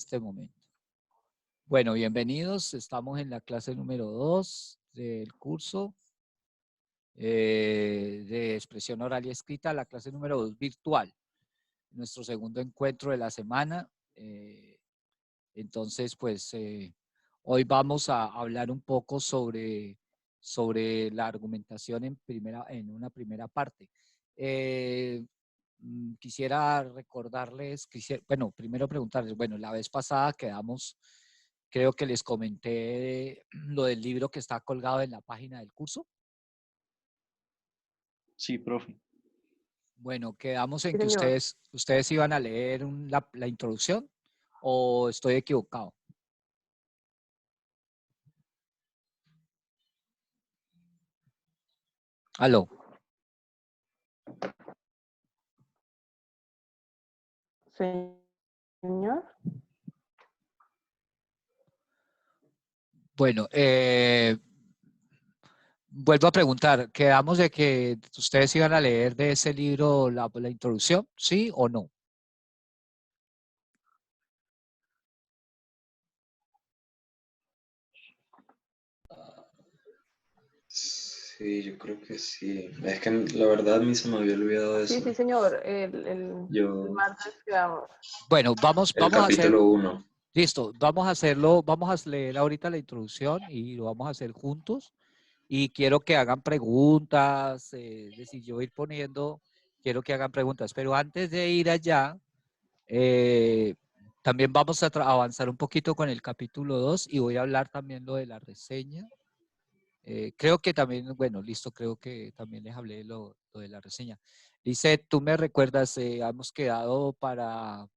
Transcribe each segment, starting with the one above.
este momento. Bueno, bienvenidos. Estamos en la clase número 2 del curso de expresión oral y escrita, la clase número 2 virtual, nuestro segundo encuentro de la semana. Entonces, pues, hoy vamos a hablar un poco sobre la argumentación en una primera parte. Quisiera recordarles, bueno, primero preguntarles, bueno, la vez pasada quedamos, creo que les comenté lo del libro que está colgado en la página del curso. Sí, profe. Bueno, quedamos en Sí, que señor. ustedes iban a leer la introducción, ¿o estoy equivocado? Aló. Señor. Bueno, vuelvo a preguntar, ¿quedamos de que ustedes iban a leer de ese libro la introducción, sí o no? Sí, yo creo que sí. Es que la verdad a mí se me había olvidado eso. Sí, señor. El martes quedamos. Bueno, vamos El a hacer, capítulo 1. listo, vamos a hacerlo, vamos a leer ahorita la introducción y lo vamos a hacer juntos. Y quiero que hagan preguntas, es decir, yo voy a ir poniendo, quiero que hagan preguntas, pero antes de ir allá, también vamos a avanzar un poquito con el capítulo 2 y voy a hablar también lo de la reseña. Creo que también, bueno, listo, creo que también les hablé lo de la reseña. Dice, tú me recuerdas, hemos quedado para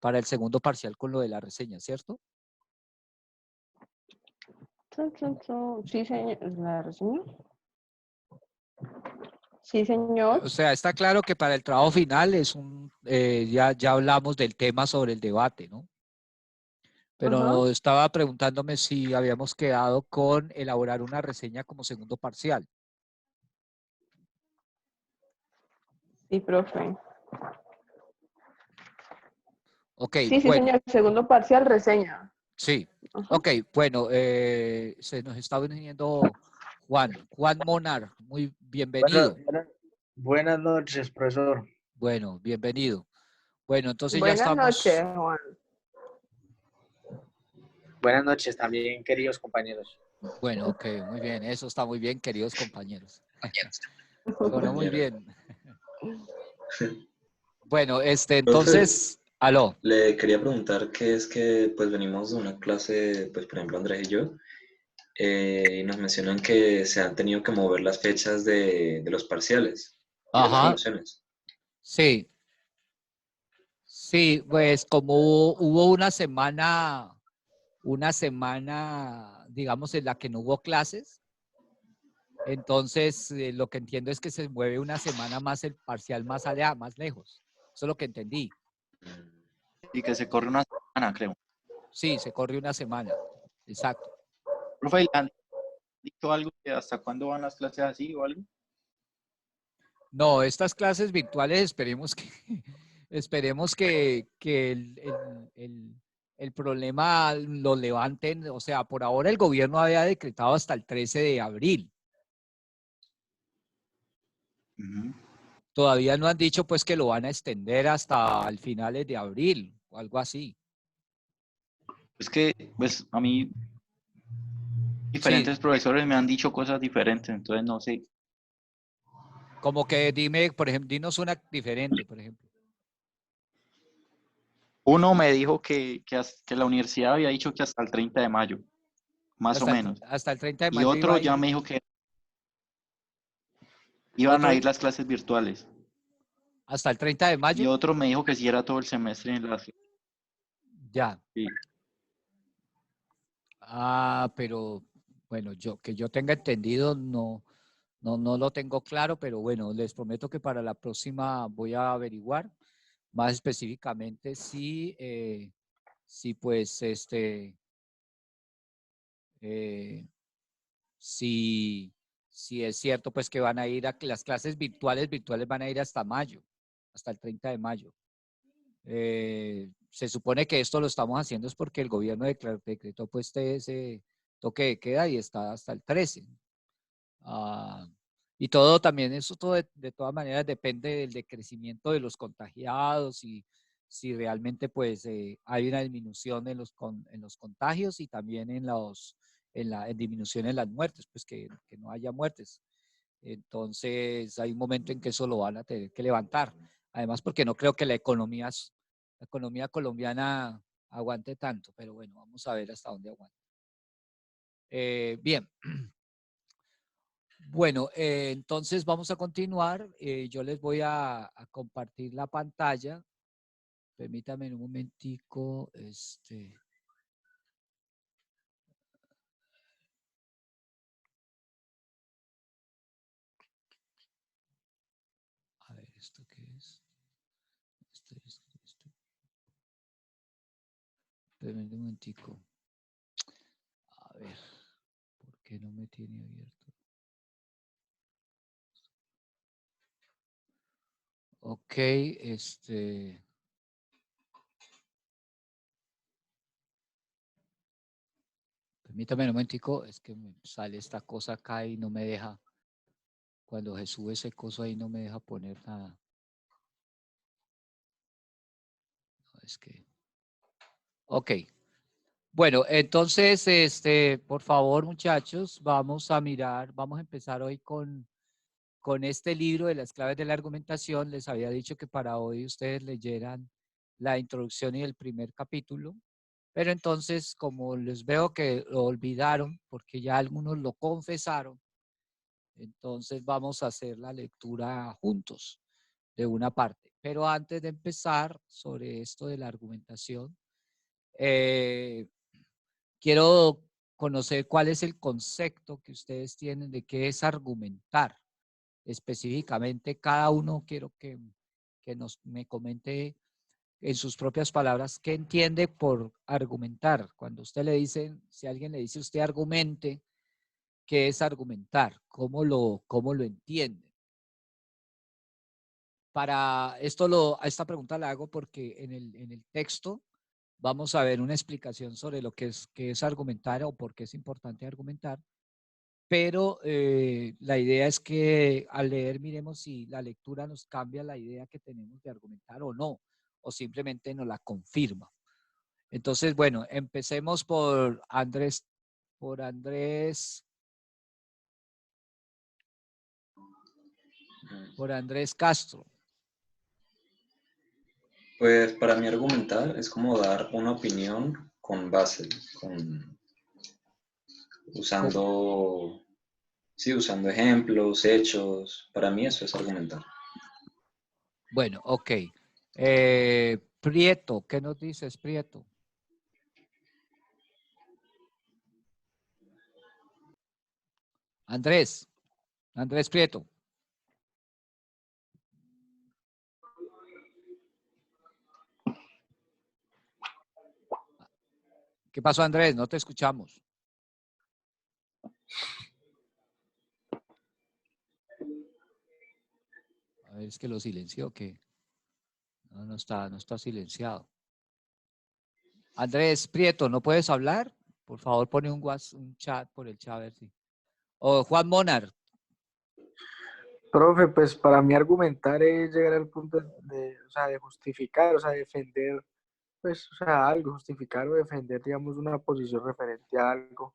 el segundo parcial con lo de la reseña, ¿cierto? Sí, señor. ¿La reseña? Sí, señor. O sea, está claro que para el trabajo final es ya hablamos del tema sobre el debate, ¿no? Pero estaba preguntándome si habíamos quedado con elaborar una reseña como segundo parcial. Sí, profe. Ok, Sí, bueno. señor. Segundo parcial, reseña. Sí. Ok, bueno, se nos está uniendo Juan Monar. Muy bienvenido. Buenas noches, profesor. Bueno, bienvenido. Bueno, entonces ya Buenas estamos. noches, Juan. Buenas noches también, queridos compañeros. Bueno, ok, muy bien. Eso está muy bien, queridos compañeros. Bueno, muy bien. Bueno, entonces, aló. Le quería preguntar que es que pues venimos de una clase, pues por ejemplo Andrés y yo, y nos mencionan que se han tenido que mover las fechas de los parciales y de las Ajá, evaluaciones. sí. Sí, pues como hubo una semana, digamos, en la que no hubo clases, entonces lo que entiendo es que se mueve una semana más el parcial más allá, más lejos. Eso es lo que entendí. Y que se corre una semana, creo. Sí, se corre una semana. Exacto. Profe, ¿le han dicho algo de hasta cuándo van las clases así o algo? No, estas clases virtuales esperemos que el problema lo levanten. O sea, por ahora el gobierno había decretado hasta el 13 de abril. Todavía no han dicho pues que lo van a extender hasta el finales de abril o algo así. Es que, pues, a mí diferentes Sí, profesores me han dicho cosas diferentes, entonces no sé. como que dime, por ejemplo, dinos una diferente, por ejemplo. Uno me dijo que la universidad había dicho que hasta el 30 de mayo, más o menos. Hasta el 30 de Y mayo iba otro a ya ir. me dijo que iban Otro, a ir las clases virtuales. hasta el 30 de Y mayo. otro me dijo que si era todo el semestre en las... Ya. Sí. Ah, pero bueno, que yo tenga entendido, no lo tengo claro, pero bueno, les prometo que para la próxima voy a averiguar más específicamente si pues si es cierto pues que van a ir a las clases virtuales van a ir hasta mayo, hasta el 30 de mayo. se supone que esto lo estamos haciendo es porque el gobierno decretó pues ese toque de queda y está hasta el 13. Y todo también, eso todo de todas maneras depende del decrecimiento de los contagiados y si realmente pues hay una disminución en los contagios y también en disminución en las muertes, pues que no haya muertes. Entonces hay un momento en que eso lo van a tener que levantar. Además porque no creo que la economía colombiana aguante tanto, pero bueno, vamos a ver hasta dónde aguanta. Bien. Bueno, entonces vamos a continuar. Yo les voy a compartir la pantalla. Permítanme un momentico. A ver, ¿esto qué es? Esto. Permítanme un momentico. A ver, ¿por qué no me tiene abierto? Ok, permítame un momentico, es que me sale esta cosa acá y no me deja. Cuando se sube ese coso ahí no me deja poner nada. No, es que... Ok. Bueno, entonces, por favor, muchachos, vamos a mirar, vamos a empezar hoy con este libro de las claves de la argumentación. Les había dicho que para hoy ustedes leyeran la introducción y el primer capítulo, pero entonces, como les veo que lo olvidaron, porque ya algunos lo confesaron, entonces vamos a hacer la lectura juntos de una parte. Pero antes de empezar sobre esto de la argumentación, quiero conocer cuál es el concepto que ustedes tienen de qué es argumentar. Específicamente, cada uno quiero que me comente en sus propias palabras qué entiende por argumentar. Cuando usted le dice, si alguien le dice usted argumente, ¿qué es argumentar? ¿Cómo lo entiende? Para esto a esta pregunta la hago porque en el texto vamos a ver una explicación sobre lo que es argumentar o por qué es importante argumentar, pero la idea es que al leer miremos si la lectura nos cambia la idea que tenemos de argumentar o no, o simplemente nos la confirma. Entonces, bueno, empecemos por Andrés Castro. Pues para mí argumentar es como dar una opinión con base, usando ejemplos, hechos. Para mí eso es argumentar. Bueno, ok. Prieto, ¿qué nos dices, Prieto? Andrés Prieto. ¿Qué pasó, Andrés? No te escuchamos. A ver, es que lo silenció, que no está silenciado. Andrés Prieto, ¿no puedes hablar? Por favor, pone un chat por el chat, a ver si. O Juan Monar. Profe, pues para mí argumentar es llegar al punto o sea, de justificar, o sea, defender, pues, o sea, algo, justificar o defender, digamos, una posición referente a algo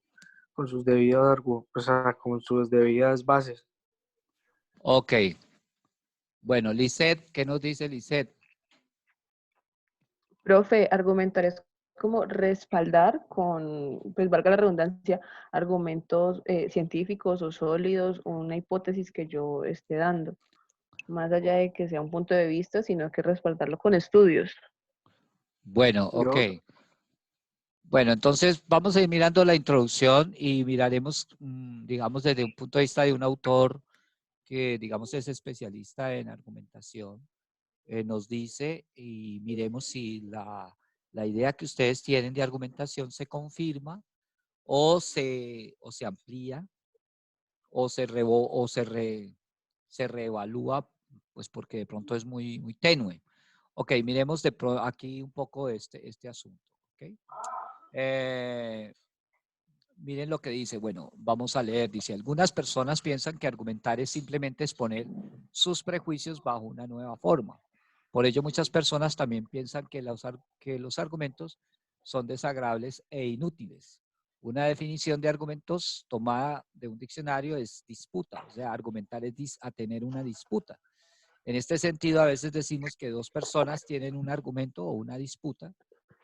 con sus con sus debidas bases. Ok. Bueno, Lisette, ¿qué nos dice Lisette? Profe, argumentar es como respaldar con, pues valga la redundancia, argumentos científicos o sólidos, una hipótesis que yo esté dando, más allá de que sea un punto de vista, sino que respaldarlo con estudios. Bueno, ok. Bueno, entonces vamos a ir mirando la introducción y miraremos, digamos, desde un punto de vista de un autor que, digamos, es especialista en argumentación, nos dice y miremos si la idea que ustedes tienen de argumentación se confirma o se amplía o se reevalúa, pues porque de pronto es muy tenue. Ok, miremos aquí un poco este asunto. ¿Okay? Miren lo que dice. Bueno, vamos a leer. Dice, algunas personas piensan que argumentar es simplemente exponer sus prejuicios bajo una nueva forma. Por ello, muchas personas también piensan que los argumentos son desagradables e inútiles. Una definición de argumentos tomada de un diccionario es disputa. O sea, argumentar es a tener una disputa. En este sentido, a veces decimos que dos personas tienen un argumento o una disputa,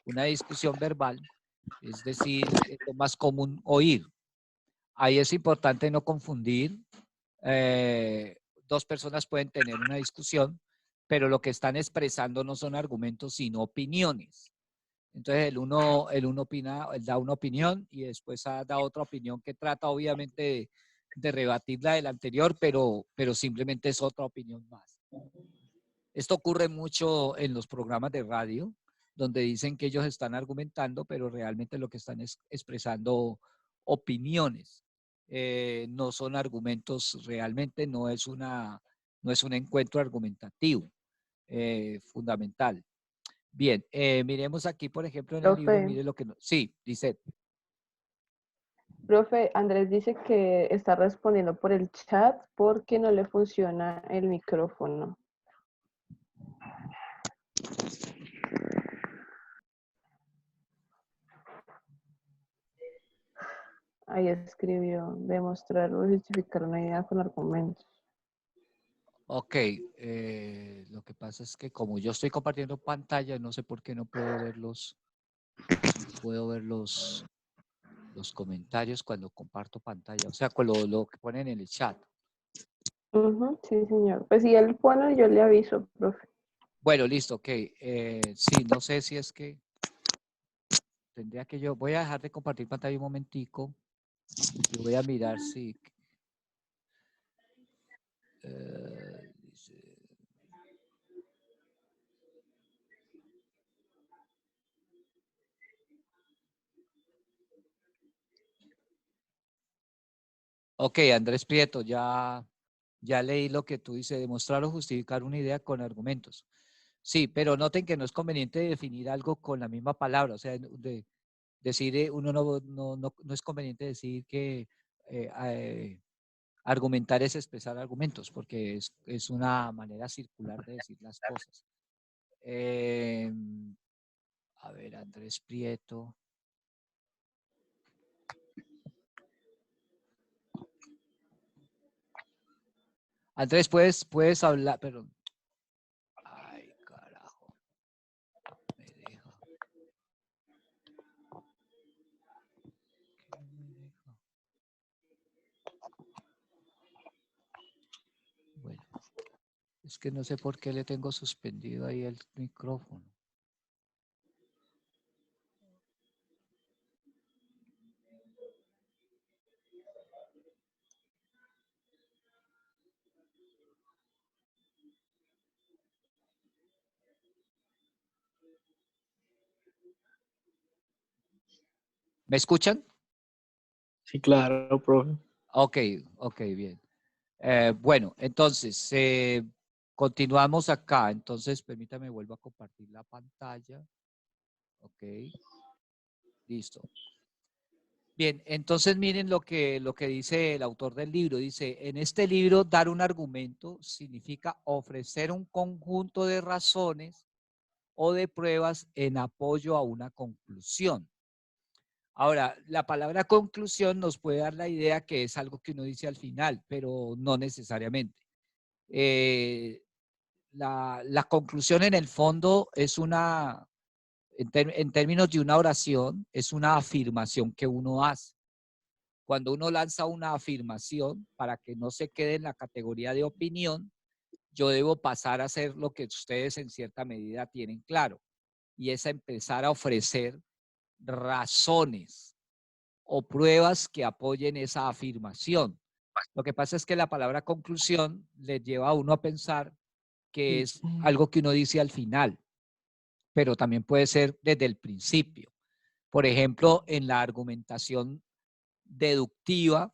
una discusión verbal, es decir, es lo más común oír. Ahí es importante no confundir. Dos personas pueden tener una discusión, pero lo que están expresando no son argumentos, sino opiniones. Entonces, el uno opina, él da una opinión y después da otra opinión que trata, obviamente, de rebatir la del anterior, pero simplemente es otra opinión más. Esto ocurre mucho en los programas de radio, donde dicen que ellos están argumentando, pero realmente lo que están es expresando opiniones. No son argumentos, realmente no es un encuentro argumentativo fundamental. Bien, miremos aquí, por ejemplo, en el libro, Profe, mire lo que... Sí, dice. profe, Andrés dice que está respondiendo por el chat porque no le funciona el micrófono. Ahí escribió, demostrar o justificar una idea con argumentos. Ok, lo que pasa es que como yo estoy compartiendo pantalla, no sé por qué no puedo ver los comentarios cuando comparto pantalla, o sea, con lo que ponen en el chat. Sí, señor. Pues si él pone, yo le aviso, profe. Bueno, listo, ok. Sí, no sé si es que tendría que voy a dejar de compartir pantalla un momentico y voy a mirar si... dice, ok, Andrés Prieto, ya leí lo que tú dices, demostrar o justificar una idea con argumentos. Sí, pero noten que no es conveniente definir algo con la misma palabra, o sea, decir, uno no es conveniente decir que argumentar es expresar argumentos, porque es una manera circular de decir las cosas. A ver, Andrés Prieto. Andrés, puedes hablar, pero... Ay, carajo. Me deja. ¿Qué me deja? Bueno, es que no sé por qué le tengo suspendido ahí el micrófono. ¿Me escuchan? Sí, claro, profe. Ok, bien. Bueno, entonces, continuamos acá. Entonces, permítame, vuelvo a compartir la pantalla. Ok, listo. Bien, entonces miren lo que dice el autor del libro. Dice, en este libro, dar un argumento significa ofrecer un conjunto de razones o de pruebas en apoyo a una conclusión. Ahora, la palabra conclusión nos puede dar la idea que es algo que uno dice al final, pero no necesariamente. La conclusión en el fondo es en términos de una oración, es una afirmación que uno hace. Cuando uno lanza una afirmación, para que no se quede en la categoría de opinión, yo debo pasar a hacer lo que ustedes en cierta medida tienen claro, y es a empezar a ofrecer razones o pruebas que apoyen esa afirmación. Lo que pasa es que la palabra conclusión le lleva a uno a pensar que es algo que uno dice al final, pero también puede ser desde el principio. Por ejemplo, en la argumentación deductiva,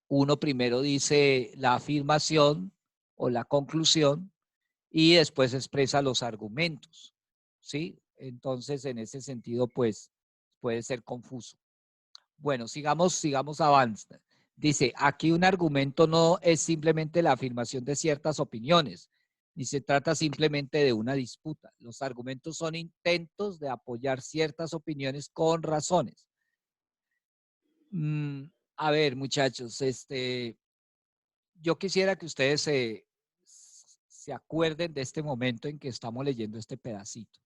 uno primero dice la afirmación o la conclusión y después expresa los argumentos, ¿sí? Entonces, en ese sentido, pues, puede ser confuso. Bueno, sigamos avanzando. Dice, aquí un argumento no es simplemente la afirmación de ciertas opiniones, ni se trata simplemente de una disputa. Los argumentos son intentos de apoyar ciertas opiniones con razones. A ver, muchachos, yo quisiera que ustedes se acuerden de este momento en que estamos leyendo este pedacito.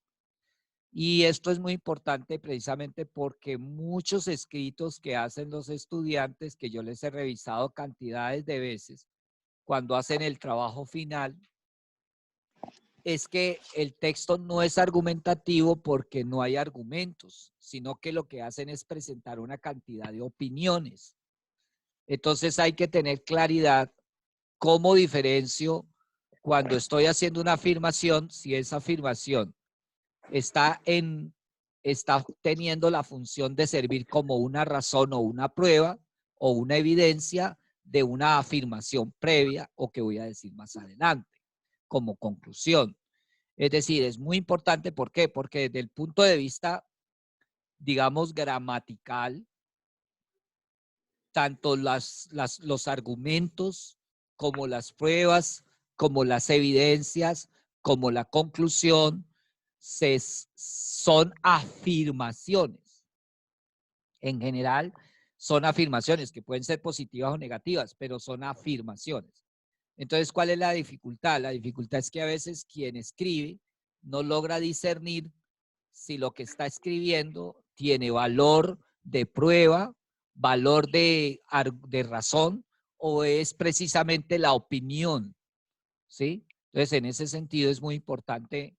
Y esto es muy importante precisamente porque muchos escritos que hacen los estudiantes, que yo les he revisado cantidades de veces, cuando hacen el trabajo final, es que el texto no es argumentativo porque no hay argumentos, sino que lo que hacen es presentar una cantidad de opiniones. Entonces hay que tener claridad cómo diferencio cuando estoy haciendo una afirmación, si esa afirmación está teniendo la función de servir como una razón o una prueba o una evidencia de una afirmación previa o que voy a decir más adelante como conclusión. Es decir, es muy importante, ¿por qué? Porque desde el punto de vista, digamos, gramatical, tanto los argumentos como las pruebas, como las evidencias, como la conclusión, son afirmaciones. En general, son afirmaciones que pueden ser positivas o negativas, pero son afirmaciones. Entonces, ¿cuál es la dificultad? La dificultad es que a veces quien escribe no logra discernir si lo que está escribiendo tiene valor de prueba, valor de razón, o es precisamente la opinión, ¿sí? Entonces, en ese sentido es muy importante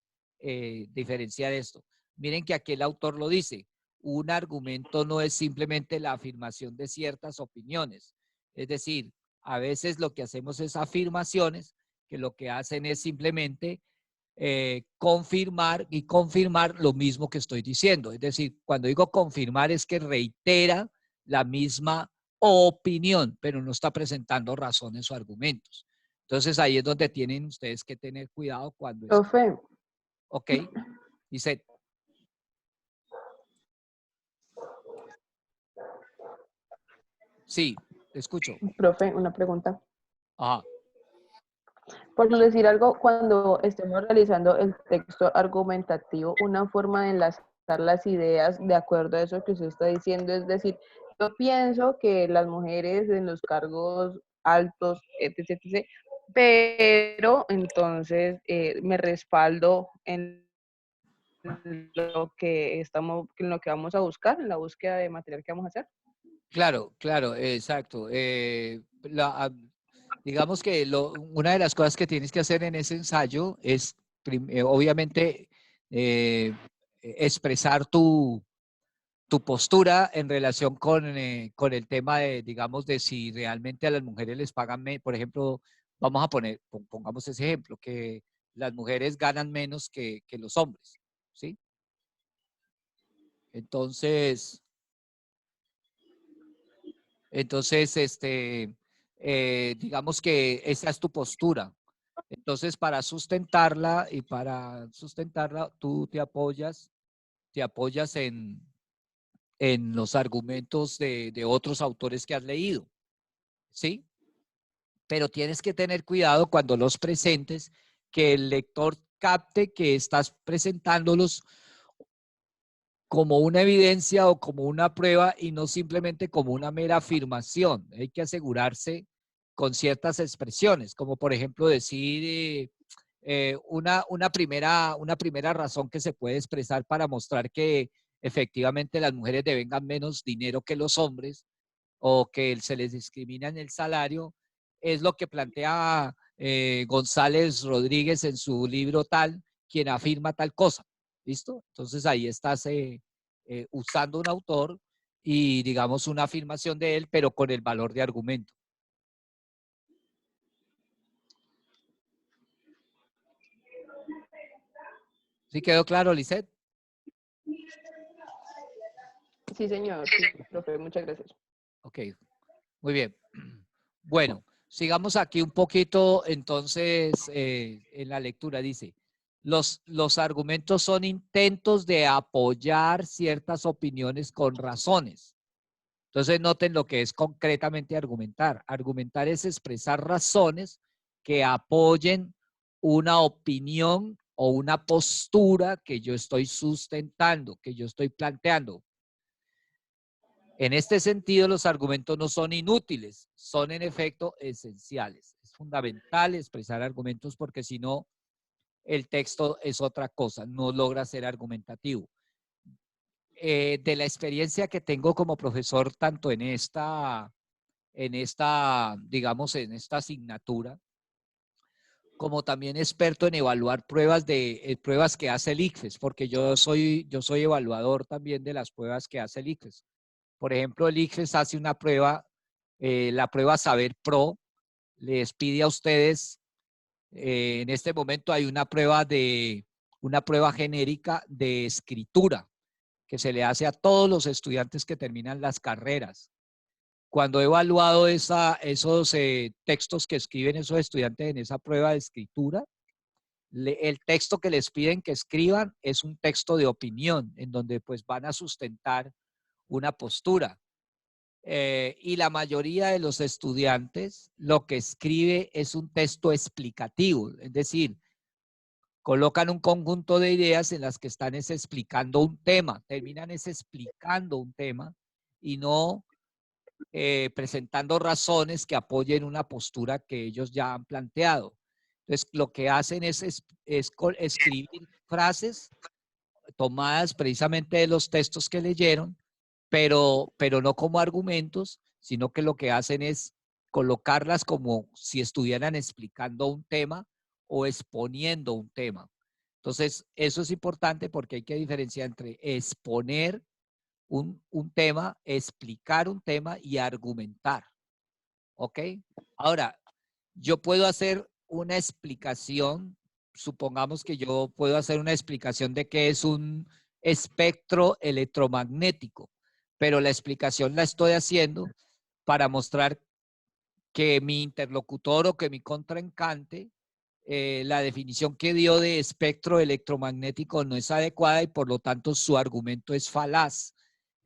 diferenciar esto. Miren que aquí el autor lo dice, un argumento no es simplemente la afirmación de ciertas opiniones. Es decir, a veces lo que hacemos es afirmaciones que lo que hacen es simplemente confirmar y confirmar lo mismo que estoy diciendo. Es decir, cuando digo confirmar es que reitera la misma opinión, pero no está presentando razones o argumentos. Entonces ahí es donde tienen ustedes que tener cuidado cuando... Profe, Ok, dice... Sí, te escucho. profe, una pregunta. Ajá. Por no decir algo, cuando estemos realizando el texto argumentativo, una forma de enlazar las ideas de acuerdo a eso que usted está diciendo, es decir, yo pienso que las mujeres en los cargos altos, etc., etc., pero entonces me respaldo en en lo que vamos a buscar, en la búsqueda de material que vamos a hacer. Claro, claro, exacto. Digamos que una de las cosas que tienes que hacer en ese ensayo es, obviamente, expresar tu postura en relación con el tema de, digamos, de si realmente a las mujeres les pagan, por ejemplo, pongamos ese ejemplo, que las mujeres ganan menos que los hombres, ¿sí? Entonces, digamos que esa es tu postura. Entonces, para sustentarla tú te apoyas en los argumentos de otros autores que has leído, ¿sí? Pero tienes que tener cuidado cuando los presentes, que el lector capte que estás presentándolos como una evidencia o como una prueba y no simplemente como una mera afirmación. Hay que asegurarse con ciertas expresiones, como por ejemplo decir una primera razón que se puede expresar para mostrar que efectivamente las mujeres devengan menos dinero que los hombres o que se les discrimina en el salario, es lo que plantea González Rodríguez en su libro tal, quien afirma tal cosa. ¿Listo? Entonces ahí estás usando un autor y digamos una afirmación de él, pero con el valor de argumento. ¿Sí quedó claro, Lisette? Sí, señor. Sí, profe, muchas gracias. Ok, muy bien. Bueno, sigamos aquí un poquito, entonces, en la lectura dice, los argumentos son intentos de apoyar ciertas opiniones con razones. Entonces, noten lo que es concretamente argumentar. Argumentar es expresar razones que apoyen una opinión o una postura que yo estoy sustentando, que yo estoy planteando. En este sentido, los argumentos no son inútiles, son en efecto esenciales. Es fundamental expresar argumentos porque si no, el texto es otra cosa, no logra ser argumentativo. De la experiencia que tengo como profesor, tanto digamos, en esta asignatura, como también experto en evaluar pruebas que hace el ICFES, porque yo soy evaluador también de las pruebas que hace el ICFES. Por ejemplo, el ICFES hace una prueba, la prueba Saber Pro, les pide a ustedes, en este momento hay una prueba genérica de escritura que se le hace a todos los estudiantes que terminan las carreras. Cuando he evaluado esos textos que escriben esos estudiantes en esa prueba de escritura, el texto que les piden que escriban es un texto de opinión, en donde pues van a sustentar una postura. Y la mayoría de los estudiantes lo que escribe es un texto explicativo, es decir, colocan un conjunto de ideas en las que están explicando un tema, terminan explicando un tema y no presentando razones que apoyen una postura que ellos ya han planteado. Entonces, lo que hacen es escribir frases tomadas precisamente de los textos que leyeron, pero no como argumentos, sino que lo que hacen es colocarlas como si estuvieran explicando un tema o exponiendo un tema. Entonces, eso es importante porque hay que diferenciar entre exponer un tema, explicar un tema y argumentar. ¿Ok? Ahora, yo puedo hacer una explicación, supongamos que yo puedo hacer una explicación de qué es un espectro electromagnético, pero la explicación la estoy haciendo para mostrar que mi interlocutor o que mi contrincante, la definición que dio de espectro electromagnético no es adecuada y por lo tanto su argumento es falaz.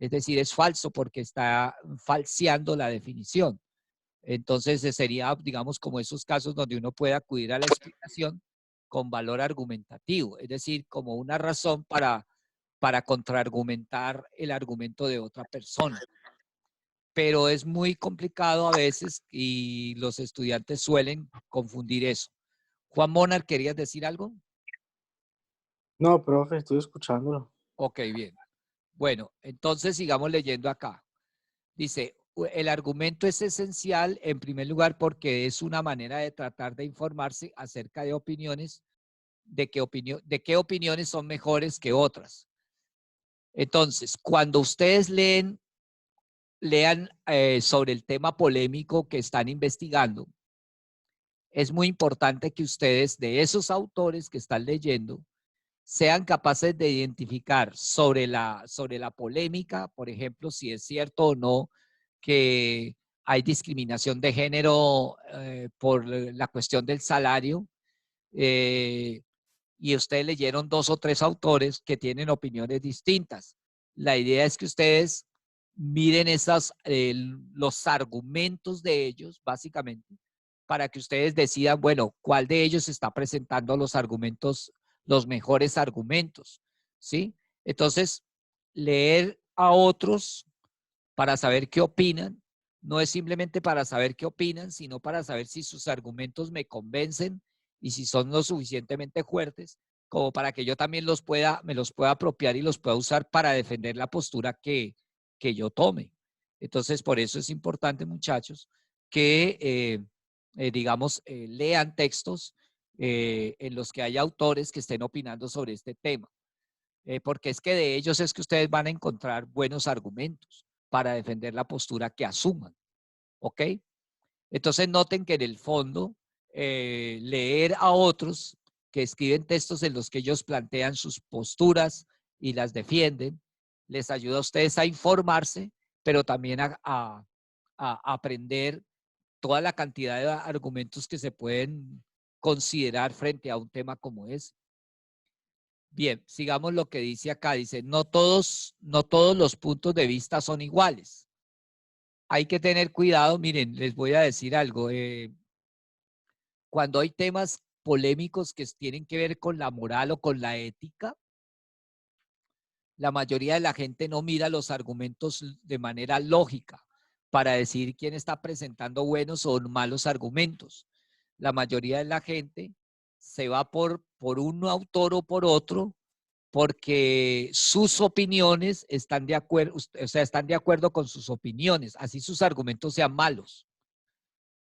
Es decir, es falso porque está falseando la definición. Entonces, sería, digamos, como esos casos donde uno puede acudir a la explicación con valor argumentativo, es decir, como una razón para contraargumentar el argumento de otra persona. Pero es muy complicado a veces y los estudiantes suelen confundir eso. Juan Monar, ¿querías decir algo? No, profe, estoy escuchándolo. Ok, bien. Bueno, entonces sigamos leyendo acá. Dice, el argumento es esencial en primer lugar porque es una manera de tratar de informarse acerca de opiniones, de qué opiniones son mejores que otras. Entonces, cuando ustedes lean sobre el tema polémico que están investigando, es muy importante que ustedes, de esos autores que están leyendo, sean capaces de identificar sobre la polémica, por ejemplo, si es cierto o no que hay discriminación de género por la cuestión del salario, y ustedes leyeron 2 o 3 autores que tienen opiniones distintas. La idea es que ustedes miren los argumentos de ellos, básicamente, para que ustedes decidan, bueno, cuál de ellos está presentando los argumentos, los mejores argumentos, ¿sí? Entonces, leer a otros para saber qué opinan, no es simplemente para saber qué opinan, sino para saber si sus argumentos me convencen y si son lo suficientemente fuertes como para que yo también me los pueda apropiar y los pueda usar para defender la postura que yo tome. Entonces, por eso es importante, muchachos, que, digamos, lean textos en los que haya autores que estén opinando sobre este tema. Porque es que de ellos es que ustedes van a encontrar buenos argumentos para defender la postura que asuman. ¿Ok? Entonces noten que en el fondo, leer a otros que escriben textos en los que ellos plantean sus posturas y las defienden, les ayuda a ustedes a informarse, pero también a aprender toda la cantidad de argumentos que se pueden considerar frente a un tema como ese. Bien, sigamos lo que dice acá. Dice, no todos los puntos de vista son iguales. Hay que tener cuidado. Miren, les voy a decir algo. Cuando hay temas polémicos que tienen que ver con la moral o con la ética, la mayoría de la gente no mira los argumentos de manera lógica para decir quién está presentando buenos o malos argumentos. La mayoría de la gente se va por un autor o por otro porque sus opiniones están de acuerdo, o sea, están de acuerdo con sus opiniones, así sus argumentos sean malos.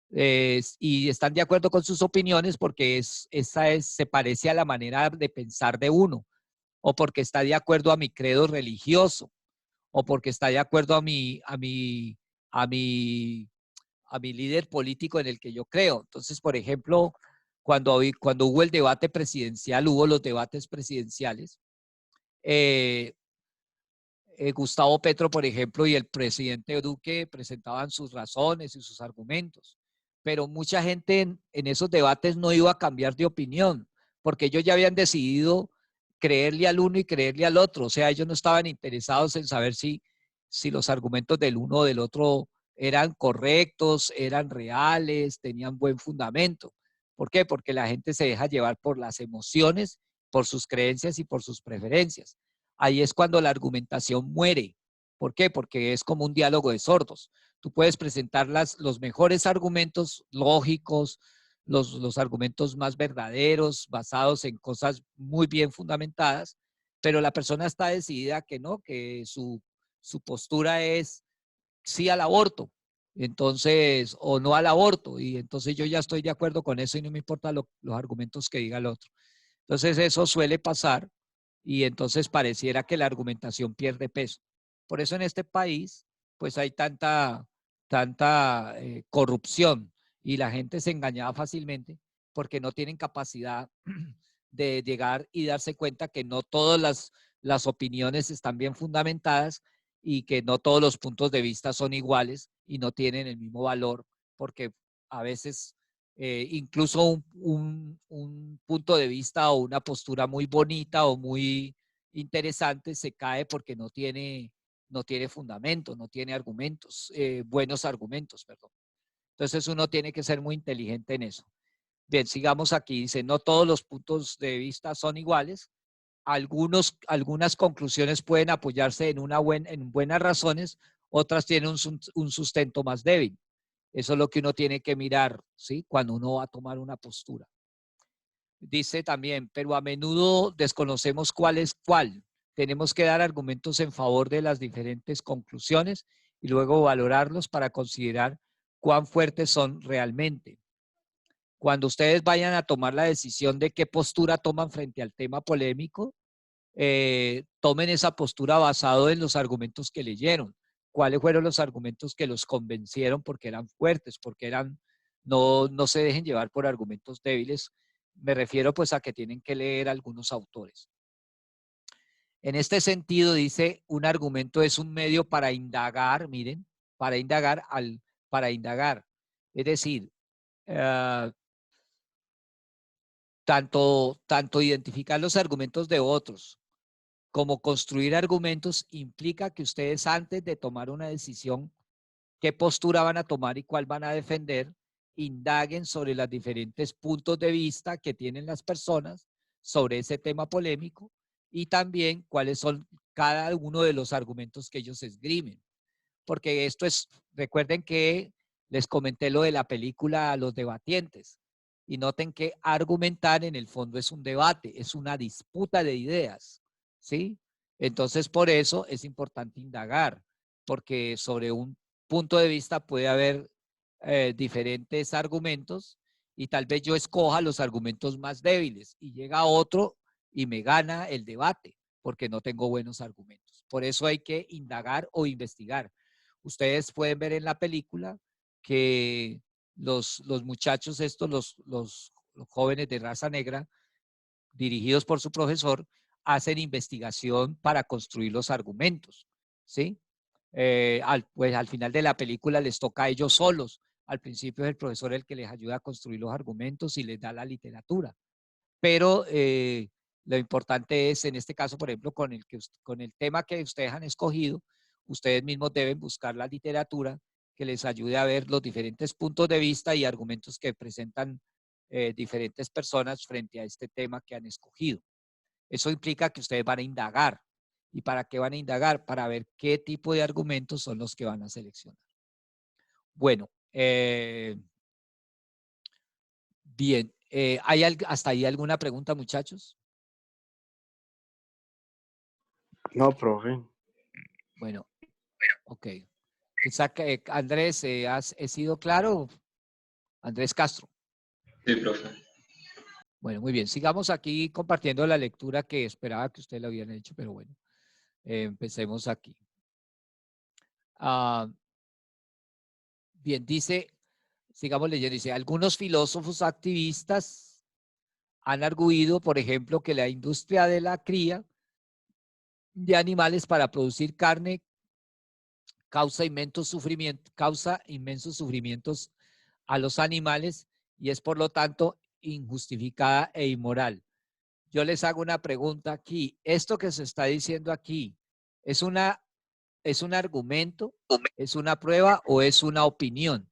Y están de acuerdo con sus opiniones porque se parece a la manera de pensar de uno, o porque está de acuerdo a mi credo religioso, o porque está de acuerdo a mi líder político en el que yo creo. Entonces, por ejemplo, cuando hubo el debate presidencial, hubo los debates presidenciales, Gustavo Petro, por ejemplo, y el presidente Duque presentaban sus razones y sus argumentos, pero mucha gente en esos debates no iba a cambiar de opinión, porque ellos ya habían decidido creerle al uno y creerle al otro, o sea, ellos no estaban interesados en saber si los argumentos del uno o del otro eran correctos, eran reales, tenían buen fundamento. ¿Por qué? Porque la gente se deja llevar por las emociones, por sus creencias y por sus preferencias. Ahí es cuando la argumentación muere. ¿Por qué? Porque es como un diálogo de sordos. Tú puedes presentar los mejores argumentos lógicos, los argumentos más verdaderos, basados en cosas muy bien fundamentadas, pero la persona está decidida que no, que su postura es sí al aborto, entonces, o no al aborto, y entonces yo ya estoy de acuerdo con eso y no me importan los argumentos que diga el otro. Entonces eso suele pasar y entonces pareciera que la argumentación pierde peso. Por eso en este país, pues hay tanta corrupción y la gente se engañaba fácilmente porque no tienen capacidad de llegar y darse cuenta que no todas las opiniones están bien fundamentadas y que no todos los puntos de vista son iguales y no tienen el mismo valor, porque a veces incluso un punto de vista o una postura muy bonita o muy interesante se cae porque no tiene fundamento, no tiene argumentos, buenos argumentos, perdón. Entonces uno tiene que ser muy inteligente en eso. Bien, sigamos aquí. Dice, no todos los puntos de vista son iguales. Algunas conclusiones pueden apoyarse en buenas razones, otras tienen un sustento más débil. Eso es lo que uno tiene que mirar, ¿sí? Cuando uno va a tomar una postura. Dice también, pero a menudo desconocemos cuál es cuál. Tenemos que dar argumentos en favor de las diferentes conclusiones y luego valorarlos para considerar cuán fuertes son realmente. Cuando ustedes vayan a tomar la decisión de qué postura toman frente al tema polémico, tomen esa postura basado en los argumentos que leyeron. ¿Cuáles fueron los argumentos que los convencieron porque eran fuertes, porque no se dejen llevar por argumentos débiles? Me refiero pues a que tienen que leer algunos autores. En este sentido dice, un argumento es un medio para indagar, miren, para indagar. Es decir, tanto identificar los argumentos de otros como construir argumentos implica que ustedes antes de tomar una decisión, qué postura van a tomar y cuál van a defender, indaguen sobre los diferentes puntos de vista que tienen las personas sobre ese tema polémico y también cuáles son cada uno de los argumentos que ellos esgrimen. Porque esto es, recuerden que les comenté lo de la película Los Debatientes y noten que argumentar en el fondo es un debate, es una disputa de ideas, ¿sí? Entonces, por eso es importante indagar, porque sobre un punto de vista puede haber diferentes argumentos y tal vez yo escoja los argumentos más débiles y llega otro y me gana el debate porque no tengo buenos argumentos. Por eso hay que indagar o investigar. Ustedes pueden ver en la película que los muchachos estos, los jóvenes de raza negra, dirigidos por su profesor, hacen investigación para construir los argumentos, ¿sí? Pues al final de la película les toca a ellos solos Al principio es el profesor el que les ayuda a construir los argumentos y les da la literatura. Pero lo importante es, en este caso, por ejemplo, con el tema que ustedes han escogido, ustedes mismos deben buscar la literatura que les ayude a ver los diferentes puntos de vista y argumentos que presentan diferentes personas frente a este tema que han escogido. Eso implica que ustedes van a indagar. ¿Y para qué van a indagar? Para ver qué tipo de argumentos son los que van a seleccionar. Bueno, bien. ¿Hay hasta ahí alguna pregunta, muchachos? No, profe. Bueno, ok. Quizá que Andrés, ¿he sido claro? Andrés Castro. Sí, profe. Bueno, muy bien. Sigamos aquí compartiendo la lectura que esperaba que ustedes lo hubieran hecho, pero bueno, empecemos aquí. Bien, dice, sigamos leyendo, dice, algunos filósofos activistas han arguido, por ejemplo, que la industria de la cría de animales para producir carne causa inmensos sufrimientos a los animales y es por lo tanto injustificada e inmoral. Yo les hago una pregunta aquí. ¿Esto que se está diciendo aquí es un argumento, es una prueba o es una opinión?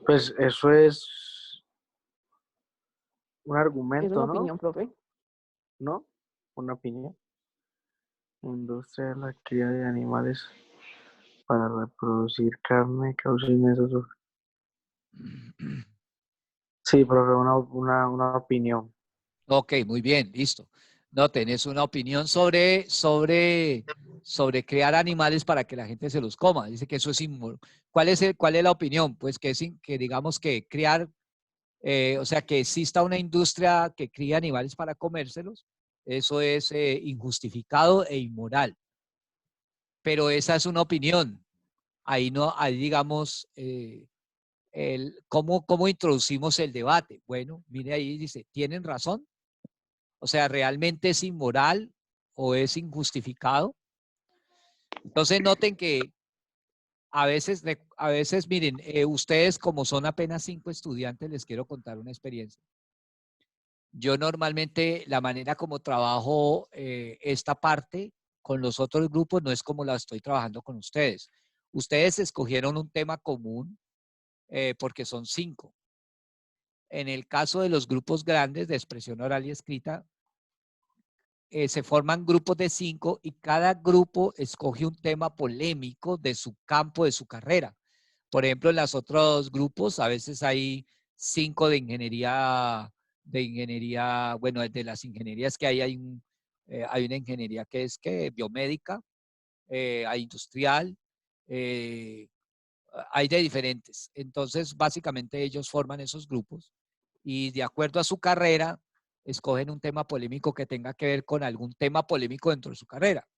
Pues eso es un Es argumento, una ¿no? opinión, profe. ¿No? Una opinión. Industria de la cría de animales para reproducir carne causa inmensos sufrimientos. Sí, profe, una opinión. Ok, muy bien, listo. Noten, es una opinión sobre crear animales para que la gente se los coma. Dice que eso es inmoral. ¿Cuál es la opinión? Pues que digamos que crear, o sea, que exista una industria que cría animales para comérselos, eso es injustificado e inmoral. Pero esa es una opinión. Ahí no, ahí digamos, ¿cómo introducimos el debate? Bueno, mire ahí, dice, ¿tienen razón? O sea, ¿realmente es inmoral o es injustificado? Entonces noten que a veces miren, ustedes como son apenas 5 estudiantes, les quiero contar una experiencia. Yo normalmente la manera como trabajo esta parte con los otros grupos no es como la estoy trabajando con ustedes. Ustedes escogieron un tema común porque son 5. En el caso de los grupos grandes de expresión oral y escrita, se forman grupos de 5 y cada grupo escoge un tema polémico de su campo, de su carrera. Por ejemplo, en los otros grupos a veces hay 5 de ingeniería, bueno, de las ingenierías que hay una ingeniería que es biomédica, hay industrial, hay de diferentes. Entonces, básicamente ellos forman esos grupos y de acuerdo a su carrera, escogen un tema polémico que tenga que ver con algún tema polémico dentro de su carrera.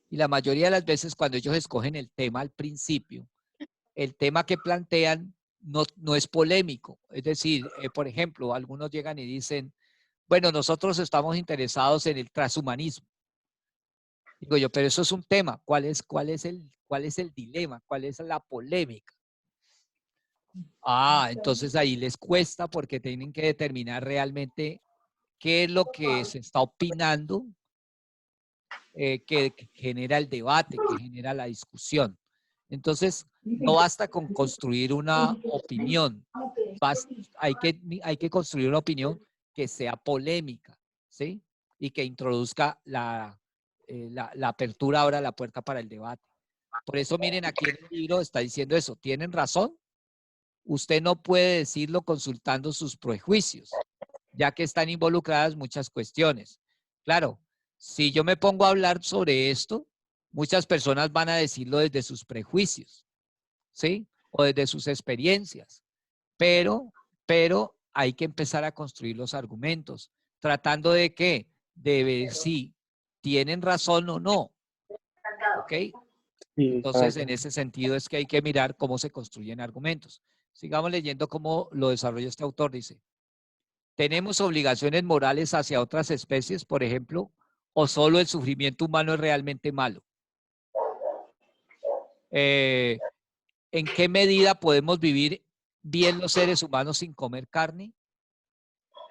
Y la mayoría de las veces cuando ellos escogen el tema al principio, el tema que plantean no es polémico. Es decir, por ejemplo, algunos llegan y dicen, bueno, nosotros estamos interesados en el transhumanismo. Digo yo, pero eso es un tema. ¿Cuál es el dilema? ¿Cuál es la polémica? Entonces ahí les cuesta porque tienen que determinar realmente qué es lo que se está opinando que genera el debate, que genera la discusión. Entonces, no basta con construir una opinión, hay que construir una opinión que sea polémica, ¿sí? Y que introduzca la apertura ahora, la puerta para el debate. Por eso, miren, aquí en el libro está diciendo eso, ¿tienen razón? Usted no puede decirlo consultando sus prejuicios, ya que están involucradas muchas cuestiones. Claro, si yo me pongo a hablar sobre esto, muchas personas van a decirlo desde sus prejuicios, ¿sí? O desde sus experiencias. Pero hay que empezar a construir los argumentos, tratando de que, de ver si tienen razón o no. ¿Ok? Entonces, en ese sentido es que hay que mirar cómo se construyen argumentos. Sigamos leyendo cómo lo desarrolla este autor. Dice, tenemos obligaciones morales hacia otras especies, por ejemplo, ¿O solo el sufrimiento humano es realmente malo? ¿En qué medida podemos vivir bien los seres humanos sin comer carne?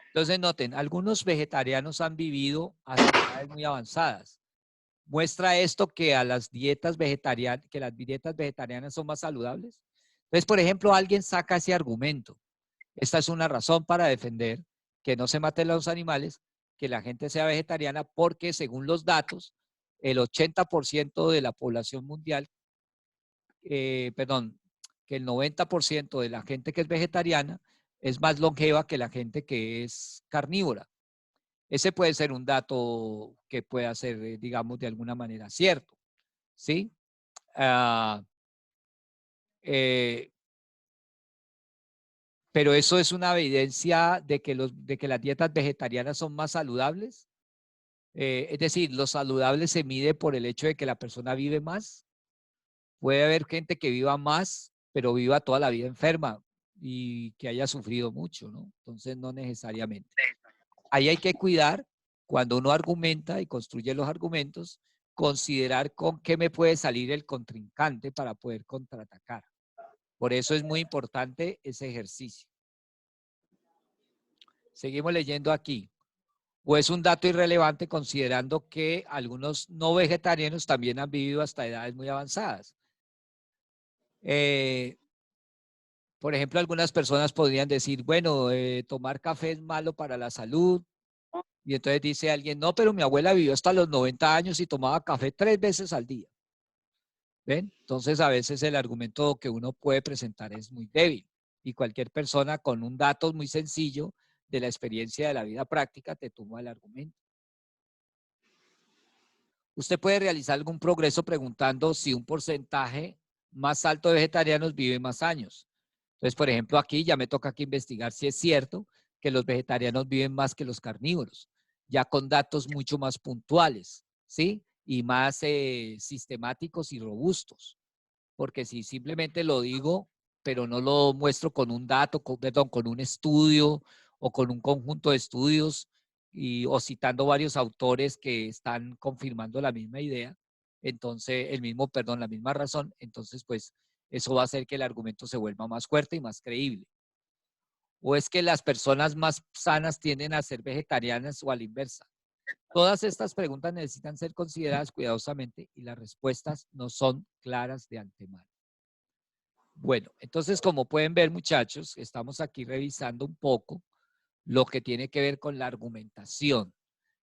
Entonces noten, algunos vegetarianos han vivido hasta edades muy avanzadas. ¿Muestra esto que las dietas vegetarianas son más saludables? Entonces, por ejemplo, alguien saca ese argumento. Esta es una razón para defender que no se maten los animales, que la gente sea vegetariana, porque según los datos, el 80% de la población mundial, perdón, que el 90% de la gente que es vegetariana es más longeva que la gente que es carnívora. Ese puede ser un dato que pueda ser, digamos, de alguna manera cierto, ¿sí? Pero eso es una evidencia de que las dietas vegetarianas son más saludables. Es decir, lo saludable se mide por el hecho de que la persona vive más. Puede haber gente que viva más, pero viva toda la vida enferma y que haya sufrido mucho, ¿no? Entonces, no necesariamente. Ahí hay que cuidar, cuando uno argumenta y construye los argumentos, considerar con qué me puede salir el contrincante para poder contraatacar. Por eso es muy importante ese ejercicio. Seguimos leyendo aquí. O es un dato irrelevante considerando que algunos no vegetarianos también han vivido hasta edades muy avanzadas. Por ejemplo, algunas personas podrían decir, bueno, tomar café es malo para la salud. Y entonces dice alguien, no, pero mi abuela vivió hasta los 90 años y tomaba café 3 veces al día. ¿Ven? Entonces a veces el argumento que uno puede presentar es muy débil. Y cualquier persona con un dato muy sencillo de la experiencia de la vida práctica te toma el argumento. Usted puede realizar algún progreso preguntando si un porcentaje más alto de vegetarianos vive más años. Entonces, por ejemplo, aquí ya me toca aquí investigar si es cierto que los vegetarianos viven más que los carnívoros, ya con datos mucho más puntuales, ¿sí? Y más sistemáticos y robustos. Porque si simplemente lo digo, pero no lo muestro con un dato, con un estudio o con un conjunto de estudios o citando varios autores que están confirmando la misma idea, entonces la misma razón, entonces pues eso va a hacer que el argumento se vuelva más fuerte y más creíble. ¿O es que las personas más sanas tienden a ser vegetarianas o a la inversa? Todas estas preguntas necesitan ser consideradas cuidadosamente y las respuestas no son claras de antemano. Bueno, entonces como pueden ver, muchachos, estamos aquí revisando un poco lo que tiene que ver con la argumentación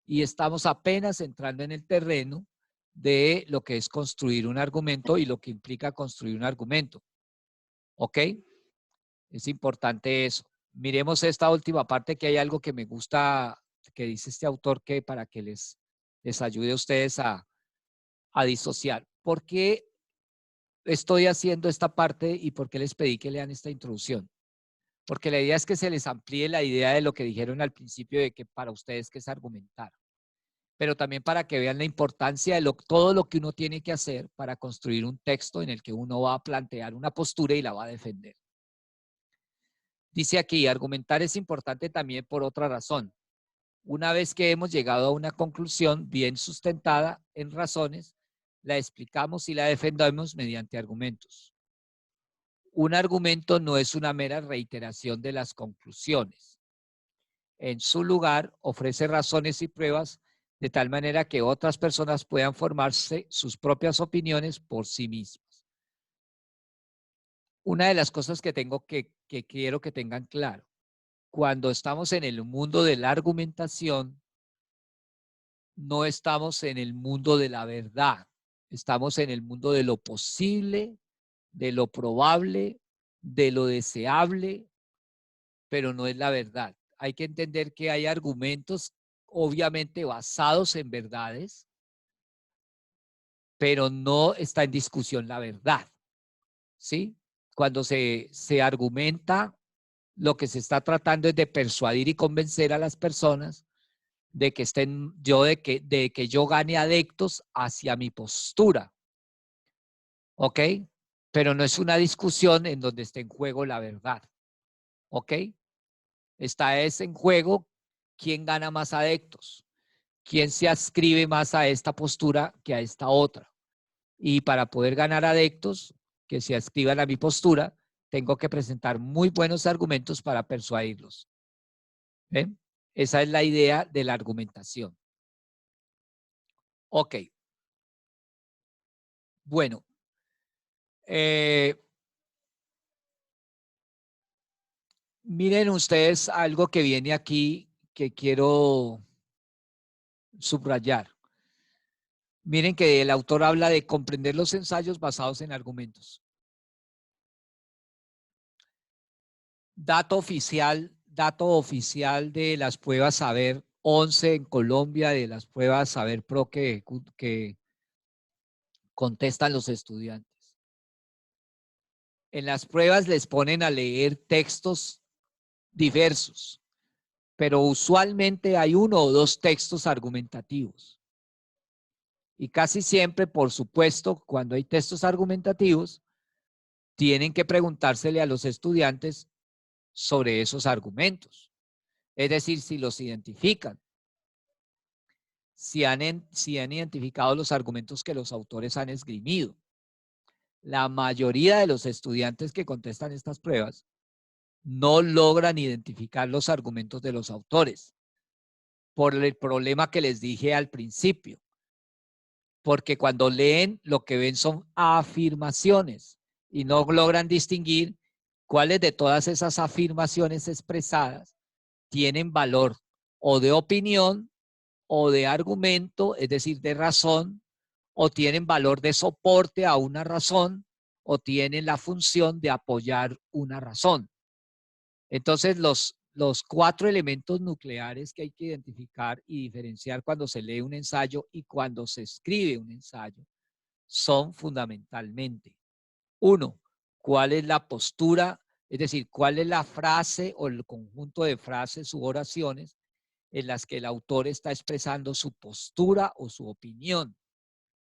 y estamos apenas entrando en el terreno de lo que es construir un argumento y lo que implica construir un argumento. ¿Ok? Es importante eso. Miremos esta última parte, que hay algo que me gusta, que dice este autor, que para que les ayude a ustedes a disociar. ¿Por qué estoy haciendo esta parte y por qué les pedí que lean esta introducción? Porque la idea es que se les amplíe la idea de lo que dijeron al principio de que para ustedes que es argumentar, pero también para que vean la importancia de todo lo que uno tiene que hacer para construir un texto en el que uno va a plantear una postura y la va a defender. Dice aquí, argumentar es importante también por otra razón. Una vez que hemos llegado a una conclusión bien sustentada en razones, la explicamos y la defendemos mediante argumentos. Un argumento no es una mera reiteración de las conclusiones. En su lugar, ofrece razones y pruebas de tal manera que otras personas puedan formarse sus propias opiniones por sí mismas. Una de las cosas que quiero que tengan claro, cuando estamos en el mundo de la argumentación, no estamos en el mundo de la verdad, estamos en el mundo de lo posible, de lo probable, de lo deseable, pero no es la verdad. Hay que entender que hay argumentos obviamente basados en verdades, pero no está en discusión la verdad, ¿sí? Cuando se argumenta, lo que se está tratando es de persuadir y convencer a las personas de que de que yo gane adeptos hacia mi postura, ¿ok? Pero no es una discusión en donde esté en juego la verdad, ¿ok? Está en juego quién gana más adeptos. quién se adscribe más a esta postura que a esta otra. Y para poder ganar adeptos que se adscriban a mi postura, tengo que presentar muy buenos argumentos para persuadirlos. ¿Ven? Esa es la idea de la argumentación. Ok. Bueno. Miren ustedes algo que viene aquí que quiero subrayar. Miren que el autor habla de comprender los ensayos basados en argumentos. Dato oficial de las pruebas Saber 11 en Colombia, de las pruebas Saber Pro que contestan los estudiantes. En las pruebas les ponen a leer textos diversos, pero usualmente hay 1 o 2 textos argumentativos. Y casi siempre, por supuesto, cuando hay textos argumentativos, tienen que preguntársele a los estudiantes sobre esos argumentos. Es decir, si los identifican, si han identificado los argumentos que los autores han esgrimido. La mayoría de los estudiantes que contestan estas pruebas no logran identificar los argumentos de los autores por el problema que les dije al principio. Porque cuando leen, lo que ven son afirmaciones y no logran distinguir cuáles de todas esas afirmaciones expresadas tienen valor o de opinión o de argumento, es decir, de razón, o tienen valor de soporte a una razón, o tienen la función de apoyar una razón. Entonces, los 4 elementos nucleares que hay que identificar y diferenciar cuando se lee un ensayo y cuando se escribe un ensayo son fundamentalmente: 1, ¿cuál es la postura? Es decir, ¿cuál es la frase o el conjunto de frases u oraciones en las que el autor está expresando su postura o su opinión?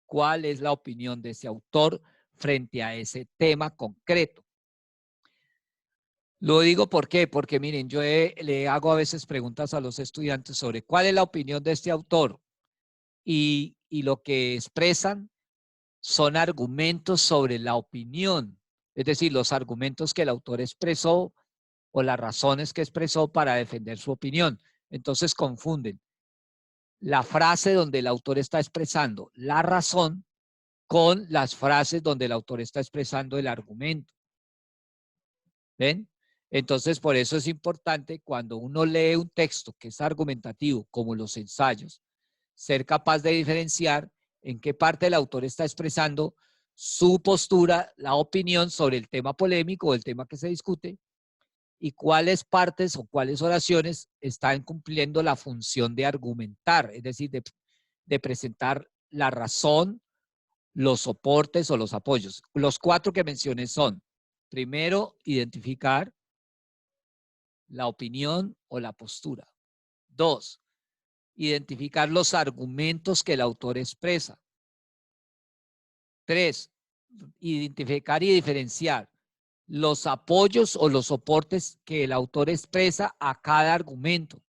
¿Cuál es la opinión de ese autor frente a ese tema concreto? Lo digo ¿por qué? Porque miren, yo le hago a veces preguntas a los estudiantes sobre cuál es la opinión de este autor y lo que expresan son argumentos sobre la opinión, es decir, los argumentos que el autor expresó o las razones que expresó para defender su opinión. Entonces confunden la frase donde el autor está expresando la razón con las frases donde el autor está expresando el argumento. ¿Ven? Entonces, por eso es importante cuando uno lee un texto que es argumentativo, como los ensayos, ser capaz de diferenciar en qué parte el autor está expresando su postura, la opinión sobre el tema polémico o el tema que se discute, y cuáles partes o cuáles oraciones están cumpliendo la función de argumentar, es decir, de presentar la razón, los soportes o los apoyos. Los 4 que mencioné son: primero, identificar la opinión o la postura. 2, identificar los argumentos que el autor expresa. 3, identificar y diferenciar los apoyos o los soportes que el autor expresa a cada argumento.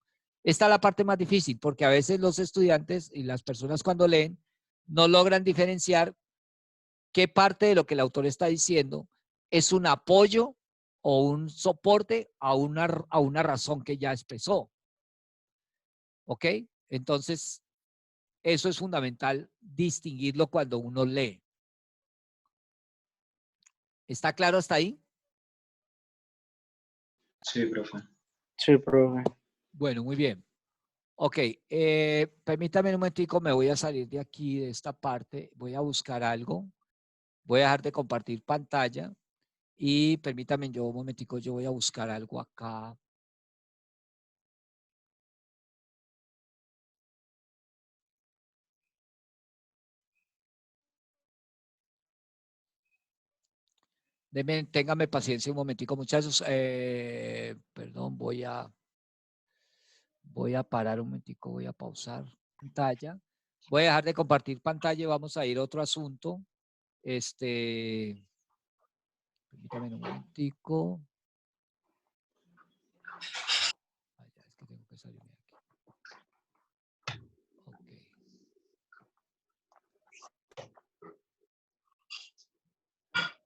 Esta es la parte más difícil porque a veces los estudiantes y las personas cuando leen no logran diferenciar qué parte de lo que el autor está diciendo es un apoyo o un soporte a una razón que ya expresó. ¿Ok? Entonces, eso es fundamental distinguirlo cuando uno lee. ¿Está claro hasta ahí? Sí, profe. Sí, profe. Bueno, muy bien. Ok, permítame un momentico, me voy a salir de aquí, de esta parte, voy a buscar algo, voy a dejar de compartir pantalla y permítame yo un momentico, yo voy a buscar algo acá. Ténganme paciencia un momentico, muchachos. Perdón, voy a parar un momentico, voy a pausar pantalla. Voy a dejar de compartir pantalla y vamos a ir a otro asunto. Permítame un momentico. Es que tengo que salirme de aquí. Ok.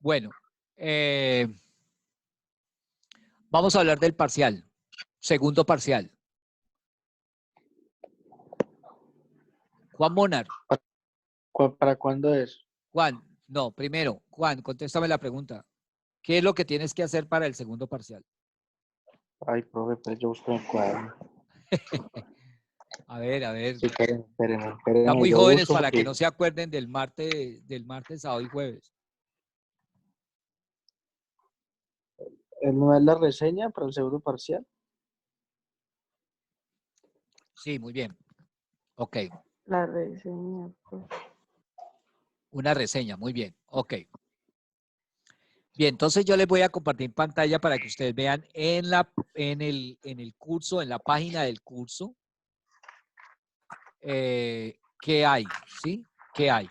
Bueno, vamos a hablar del parcial, segundo parcial. Juan Monar. ¿Para cuándo es? Juan, no, primero, Juan, contéstame la pregunta. ¿Qué es lo que tienes que hacer para el segundo parcial? Ay, profe, pues yo busco el cuaderno. A ver. Sí, espérenme, Están muy yo jóvenes busco para que porque no se acuerden del martes, sábado y jueves. no es la reseña para el segundo parcial. Sí, muy bien. Ok, La reseña, pues. una reseña, muy bien. Ok. Bien, entonces yo les voy a compartir pantalla para que ustedes vean en el curso, en la página del curso, qué hay, ¿sí? ¿Qué hay?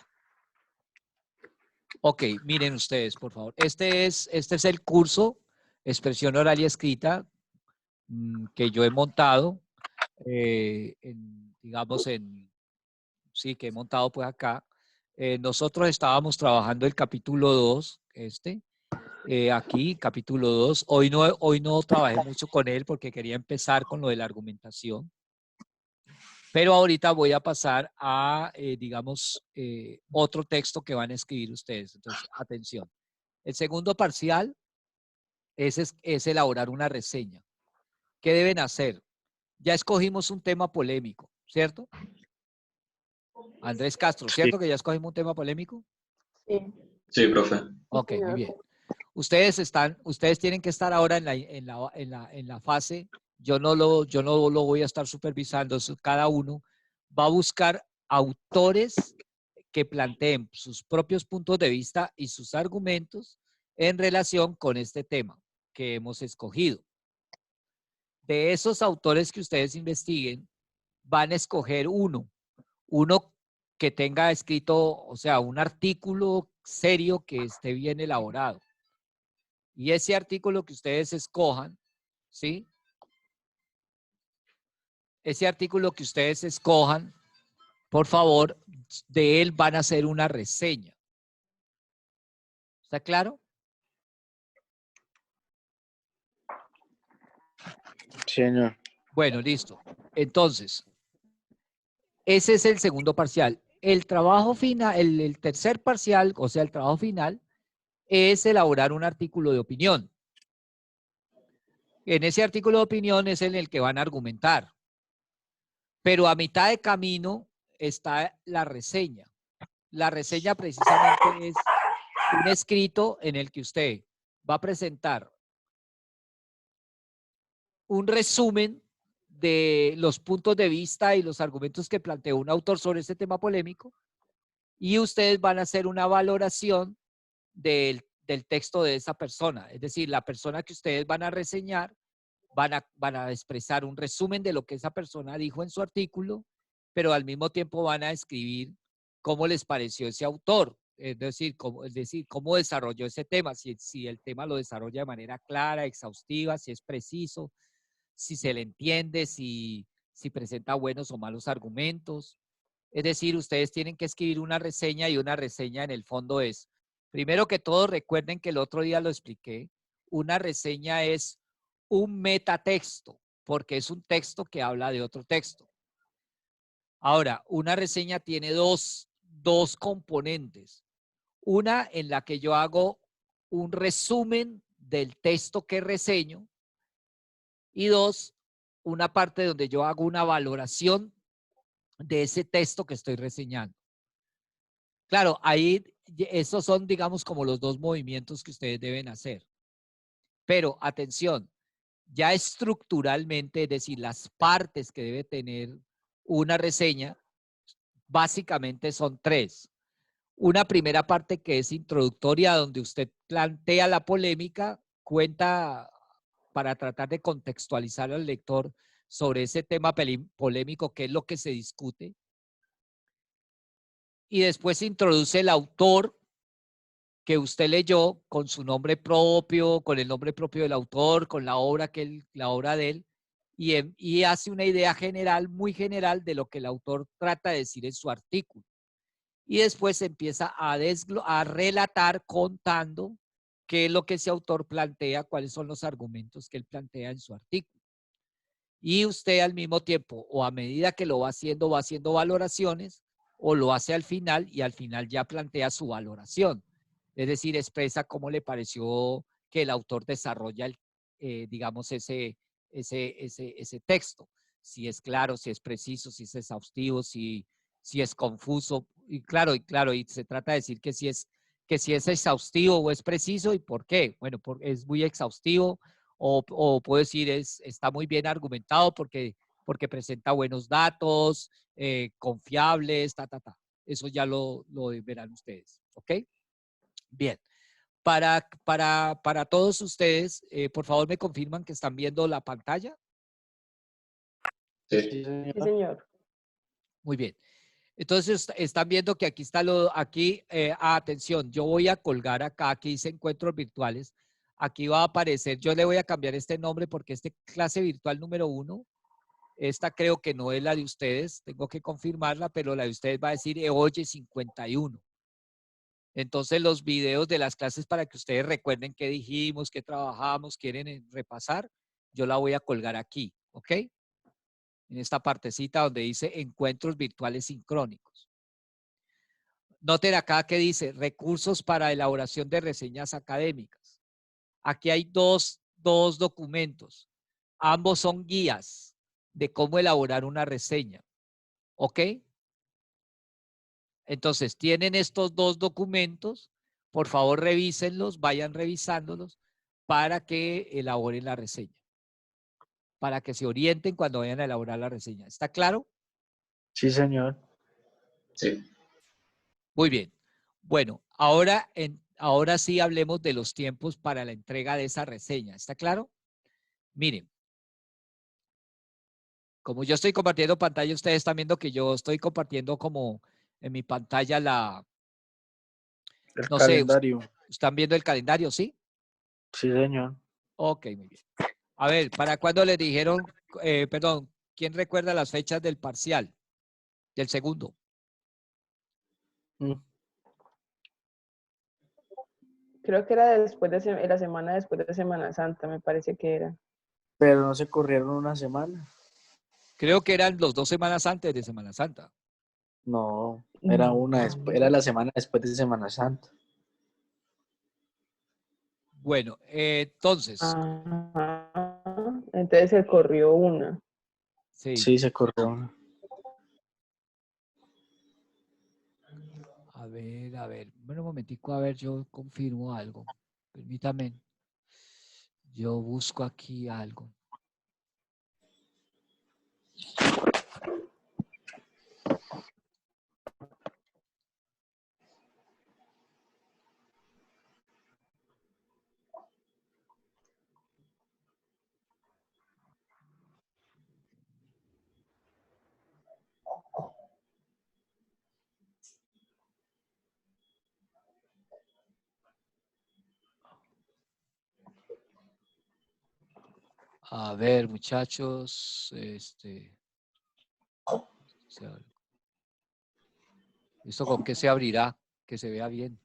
Ok, miren ustedes, por favor. Este es el curso, expresión oral y escrita, que yo he montado, sí, que he montado pues acá. Nosotros estábamos trabajando el capítulo 2, aquí, capítulo 2. Hoy no trabajé mucho con él porque quería empezar con lo de la argumentación. Pero ahorita voy a pasar a, otro texto que van a escribir ustedes. Entonces, atención. El segundo parcial es elaborar una reseña. ¿Qué deben hacer? Ya escogimos un tema polémico, ¿cierto? Andrés Castro, Sí. ¿cierto que ya escogimos un tema polémico? Sí, Sí, profe. Ok, muy señor. bien. Ustedes tienen que estar ahora en la fase, yo no lo voy a estar supervisando, cada uno va a buscar autores que planteen sus propios puntos de vista y sus argumentos en relación con este tema que hemos escogido. De esos autores que ustedes investiguen, van a escoger uno que tenga escrito, o sea, un artículo serio que esté bien elaborado. Y ese artículo que ustedes escojan, ¿sí? Ese artículo que ustedes escojan, por favor, de él van a hacer una reseña. ¿Está claro? Señor. Bueno, listo. Entonces, ese es el segundo parcial. El trabajo final, el tercer parcial, o sea, el trabajo final, es elaborar un artículo de opinión. En ese artículo de opinión es en el que van a argumentar. Pero a mitad de camino está la reseña. La reseña precisamente es un escrito en el que usted va a presentar un resumen de los puntos de vista y los argumentos que planteó un autor sobre este tema polémico, y ustedes van a hacer una valoración del texto de esa persona. Es decir, la persona que ustedes van a reseñar van a expresar un resumen de lo que esa persona dijo en su artículo, pero al mismo tiempo van a escribir cómo les pareció ese autor. Es decir, cómo desarrolló ese tema, si el tema lo desarrolla de manera clara, exhaustiva, si es preciso, si se le entiende, si presenta buenos o malos argumentos. Es decir, ustedes tienen que escribir una reseña, y una reseña en el fondo es, primero que todo, recuerden que el otro día lo expliqué, una reseña es un metatexto, porque es un texto que habla de otro texto. Ahora, una reseña tiene dos componentes. Una en la que yo hago un resumen del texto que reseño, y dos, una parte donde yo hago una valoración de ese texto que estoy reseñando. Claro, ahí esos son, digamos, como los dos movimientos que ustedes deben hacer. Pero atención, ya estructuralmente, es decir, las partes que debe tener una reseña, básicamente son tres. Una primera parte que es introductoria, donde usted plantea la polémica, cuenta para tratar de contextualizar al lector sobre ese tema polémico, qué es lo que se discute. Y después introduce el autor que usted leyó con su nombre propio, con el nombre propio del autor, con la obra de él, y hace una idea general, muy general, de lo que el autor trata de decir en su artículo. Y después empieza a relatar contando qué es lo que ese autor plantea, cuáles son los argumentos que él plantea en su artículo. Y usted al mismo tiempo, o a medida que lo va haciendo valoraciones, o lo hace al final y al final ya plantea su valoración. Es decir, expresa cómo le pareció que el autor desarrolla, digamos, ese texto. Si es claro, si es preciso, si es exhaustivo, si es confuso. Y claro, y se trata de decir que si es exhaustivo o es preciso y por qué. Bueno, es muy exhaustivo o puedo decir está muy bien argumentado porque presenta buenos datos, confiables, Eso ya lo verán ustedes, ¿ok? Bien. Para todos ustedes, por favor me confirman que están viendo la pantalla. Sí. Sí, señor. Sí, señor. Muy bien. Entonces, están viendo que aquí está atención, yo voy a colgar acá, aquí dice encuentros virtuales. Aquí va a aparecer, yo le voy a cambiar este nombre porque clase virtual número 1, esta creo que no es la de ustedes, tengo que confirmarla, pero la de ustedes va a decir EOYE 51. Entonces, los videos de las clases para que ustedes recuerden qué dijimos, qué trabajamos, quieren repasar, yo la voy a colgar aquí, ¿ok? En esta partecita donde dice encuentros virtuales sincrónicos. Noten acá que dice recursos para elaboración de reseñas académicas. Aquí hay dos documentos. Ambos son guías de cómo elaborar una reseña. ¿Ok? Entonces, tienen estos dos documentos. Por favor, revísenlos, vayan revisándolos para que elaboren la reseña. Para que se orienten cuando vayan a elaborar la reseña. ¿Está claro? Sí, señor. Sí. Muy bien. Bueno, ahora sí hablemos de los tiempos para la entrega de esa reseña. ¿Está claro? Miren. Como yo estoy compartiendo pantalla, ustedes están viendo que yo estoy compartiendo como en mi pantalla El no sé, calendario. ¿están viendo el calendario, sí? Sí, señor. Ok, muy bien. A ver, ¿para cuándo les dijeron, perdón, quién recuerda las fechas del parcial, del segundo? Mm. Creo que era después de la semana después de Semana Santa, me parece que era. Pero no se corrieron una semana. Creo que eran los 2 semanas antes de Semana Santa. No, era era la semana después de Semana Santa. Bueno, entonces, Ajá. Entonces se corrió una. sí, Sí, se corrió una. a ver, bueno, un momentico, a ver, yo confirmo algo. Permítame, yo busco aquí algo. A ver, muchachos, ¿esto con qué se abrirá? Que se vea bien,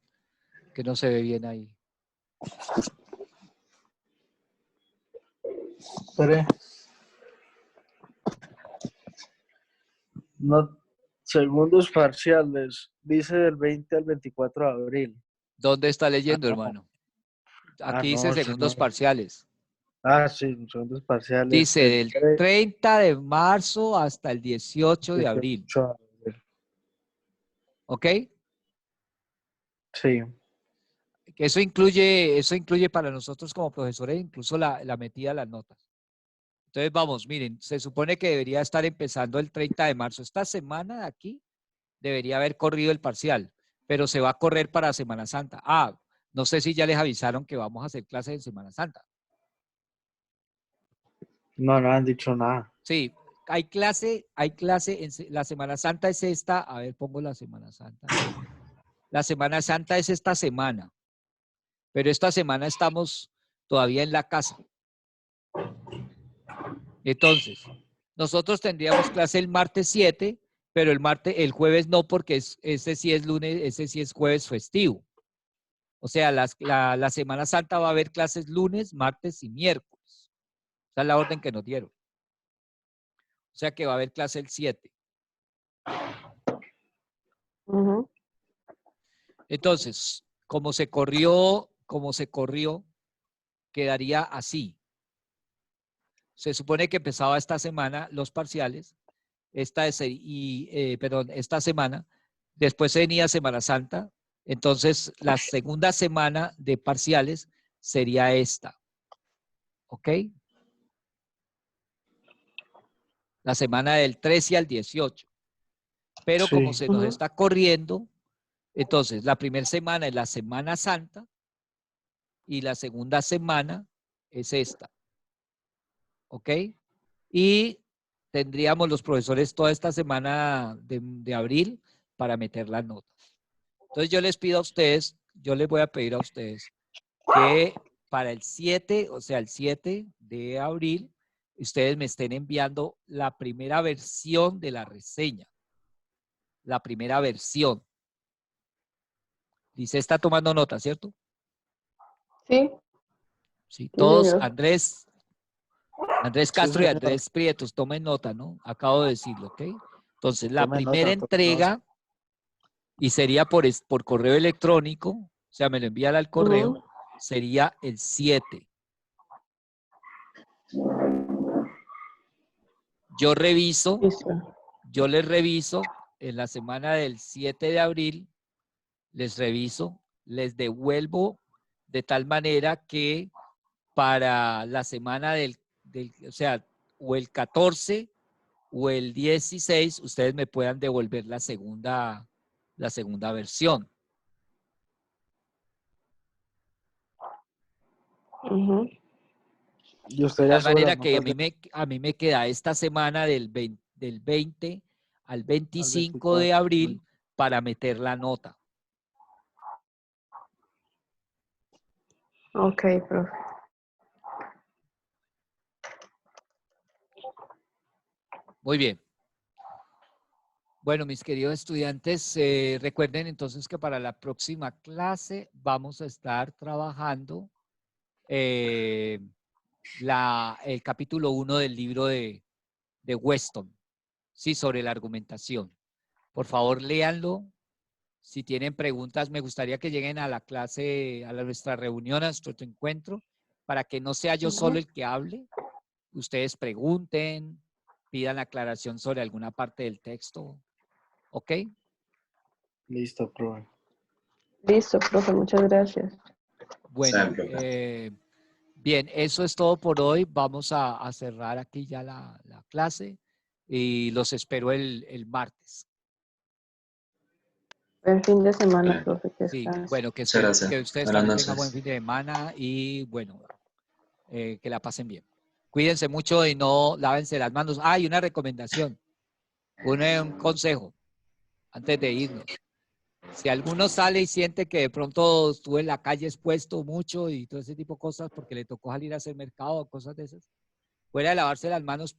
que no se ve bien ahí. Espere. No, segundos parciales. Dice del 20 al 24 de abril. ¿Dónde está leyendo, no. hermano? Ah, Aquí dice no, eso segundos no. parciales. Ah, sí, segundos parciales. Dice del 30 de marzo hasta el 18 de abril. 18 de abril. ¿Ok? Sí. Eso incluye para nosotros como profesores incluso la metida de las notas. Entonces, vamos, miren, se supone que debería estar empezando el 30 de marzo. Esta semana de aquí debería haber corrido el parcial, pero se va a correr para Semana Santa. Ah, no sé si ya les avisaron que vamos a hacer clases en Semana Santa. No, no han dicho nada. Sí, hay clase, la Semana Santa es esta, a ver, pongo la Semana Santa. La Semana Santa es esta semana, pero esta semana estamos todavía en la casa. Entonces, nosotros tendríamos clase el martes 7, pero el jueves no, porque ese sí es lunes, ese sí es jueves festivo. O sea, la Semana Santa va a haber clases lunes, martes y miércoles. Esa es la orden que nos dieron. O sea que va a haber clase el 7. Ujú. Entonces, como se corrió, quedaría así. Se supone que empezaba esta semana los parciales, esta semana, después venía Semana Santa, entonces la segunda semana de parciales sería esta, ¿ok? La semana del 13 al 18. Pero como Sí. se nos Ujú. está corriendo, entonces la primera semana es la Semana Santa y la segunda semana es esta, ¿ok? Y tendríamos los profesores toda esta semana de abril para meter las notas. Entonces yo les pido a ustedes, yo les voy a pedir a ustedes que para el 7, o sea, el 7 de abril, ustedes me estén enviando la primera versión de la reseña. La primera versión. Dice, está tomando nota, ¿cierto? Sí, Sí, sí, todos, señor. Andrés Sí, Castro y señor. Andrés Prietos, tomen nota, ¿no? Acabo de decirlo, ¿ok? Entonces, la Tome primera nota, tome nota. entrega, y sería por correo electrónico, o sea, me lo envían al correo, Ujú. sería el 7. Yo Listo. les reviso en la semana del 7 de abril, les reviso, les devuelvo de tal manera que para la semana o sea, o el 14 o el 16, ustedes me puedan devolver la segunda versión. Ujú. Y usted De ya tal sube manera las que notas a mí me queda esta semana del 20 al al 25 de 24. abril para meter la nota. Ok, profe. Muy bien. Bueno, mis queridos estudiantes, recuerden entonces que para la próxima clase vamos a estar trabajando el capítulo 1 del libro de Weston, sí, sobre la argumentación. Por favor, léanlo. Si tienen preguntas, me gustaría que lleguen a la clase, nuestra reunión, a nuestro encuentro, para que no sea yo solo el que hable. Ustedes pregunten, pidan aclaración sobre alguna parte del texto. ¿Ok? Listo, profe. Listo, profe, muchas gracias. Bueno, Profe. bien, eso es todo por hoy. Vamos a cerrar aquí ya la clase y los espero el martes. Buen fin de semana, Vale. profe, que Sí, descanse. bueno, que Muchas gracias. ustedes Buenas también tengan buen noches. fin de semana y bueno, que la pasen bien. Cuídense mucho y no lávense las manos. Ah, y una recomendación, un consejo antes de irnos. Si alguno sale y siente que de pronto estuvo en la calle expuesto mucho y todo ese tipo de cosas porque le tocó salir a hacer mercado o cosas de esas, fuera de lavarse las manos,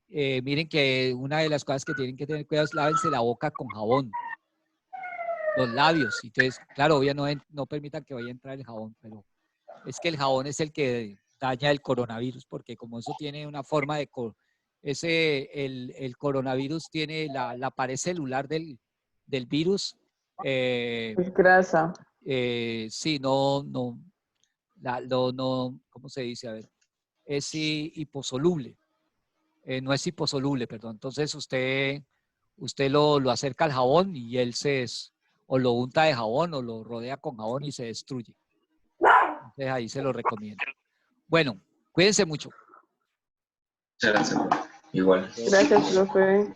miren que una de las cosas que tienen que tener cuidado es lávense la boca con jabón, los labios. Entonces, claro, obviamente no permitan que vaya a entrar el jabón, pero es que el jabón es el que daña el coronavirus, porque como eso tiene una forma de... el coronavirus tiene la pared celular del virus. Es grasa. Sí, no, ¿cómo se dice? A ver, es hiposoluble. No es hiposoluble, perdón. Entonces usted lo acerca al jabón y él o lo unta de jabón o lo rodea con jabón y se destruye. Entonces ahí se lo recomiendo. Bueno, cuídense mucho. Muchas gracias, profe. Igual. Gracias, profe.